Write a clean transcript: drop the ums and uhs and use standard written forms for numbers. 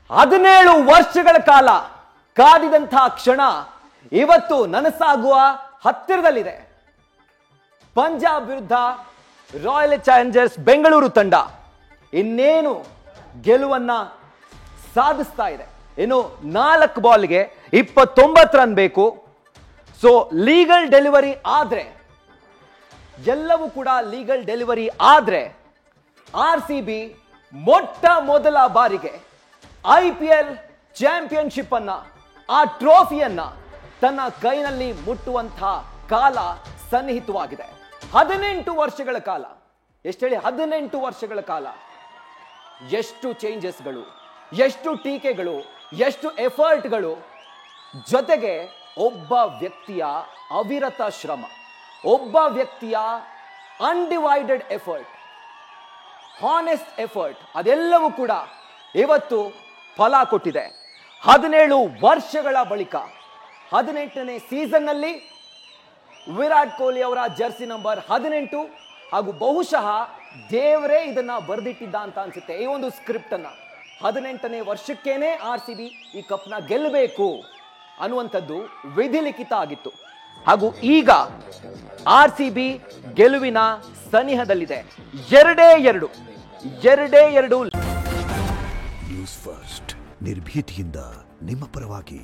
17 ವರ್ಷಗಳ ಕಾಲ ಕಾದಿದಂತಹ ಕ್ಷಣ ಇವತ್ತು ನನಸಾಗುವ ಹತ್ತಿರದಲ್ಲಿದೆ. ಪಂಜಾಬ್ ವಿರುದ್ಧ ರಾಯಲ್ ಚಾಲೆಂಜರ್ಸ್ ಬೆಂಗಳೂರು ತಂಡ ಇನ್ನೇನು ಗೆಲುವನ್ನ ಸಾಧಿಸ್ತಾ ಇದೆ. ಇನ್ನು 4 ಬಾಲ್ಗೆ 29 ರನ್ ಬೇಕು. ಸೊ ಲೀಗಲ್ ಡೆಲಿವರಿ ಆದ್ರೆ, ಎಲ್ಲವೂ ಕೂಡ ಲೀಗಲ್ ಡೆಲಿವರಿ ಆದ್ರೆ RCB ಮೊಟ್ಟ ಮೊದಲ ಬಾರಿಗೆ IPL ಚಾಂಪಿಯನ್ಶಿಪ್ ಅನ್ನ, ಆ ಟ್ರೋಫಿಯನ್ನ ತನ್ನ ಕೈನಲ್ಲಿ ಮುಟ್ಟುವಂತಹ ಕಾಲ ಸನ್ನಿಹಿತವಾಗಿದೆ. 18 ವರ್ಷಗಳ ಕಾಲ, ಎಷ್ಟು ಹೇಳಿ, 18 ವರ್ಷಗಳ ಕಾಲ ಎಷ್ಟು ಚೇಂಜಸ್ಗಳು, ಎಷ್ಟು ಟೀಕೆಗಳು, ಎಷ್ಟು ಎಫರ್ಟ್ಗಳು, ಜೊತೆಗೆ ಒಬ್ಬ ವ್ಯಕ್ತಿಯ ಅವಿರತ ಶ್ರಮ, ಒಬ್ಬ ವ್ಯಕ್ತಿಯ ಅನ್ಡಿವೈಡೆಡ್ ಎಫರ್ಟ್, ಹಾನೆಸ್ಟ್ ಎಫರ್ಟ್, ಅದೆಲ್ಲವೂ ಕೂಡ ಇವತ್ತು ಫಲ ಕೊಟ್ಟಿದೆ. 17 ವರ್ಷಗಳ ಬಳಿಕ 18ನೇ ಸೀಸನ್ನಲ್ಲಿ ವಿರಾಟ್ ಕೊಹ್ಲಿ ಅವರ ಜರ್ಸಿ ನಂಬರ್ 18 ಹಾಗೂ ಬಹುಶಃ ದೇವರೇ ಇದನ್ನ ಬರೆದಿಟ್ಟಿದ್ದ ಅಂತ ಅನ್ಸುತ್ತೆ. ಈ ಒಂದು ಸ್ಕ್ರಿಪ್ಟ್ ಅನ್ನ 18ನೇ ವರ್ಷಕ್ಕೇನೆ RCB ಈ ಕಪ್ನ ಗೆಲ್ಲಬೇಕು ಅನ್ನುವಂಥದ್ದು ವಿಧಿಲಿಖಿತ ಆಗಿತ್ತು. ಹಾಗೂ ಈಗ RCB ಗೆಲುವಿನ ಸನಿಹದಲ್ಲಿದೆ. 2-2 ನ್ಯೂಸ್ ಫಸ್ಟ್, ನಿರ್ಭೀತಿಯಿಂದ ನಿಮ್ಮ ಪರವಾಗಿ.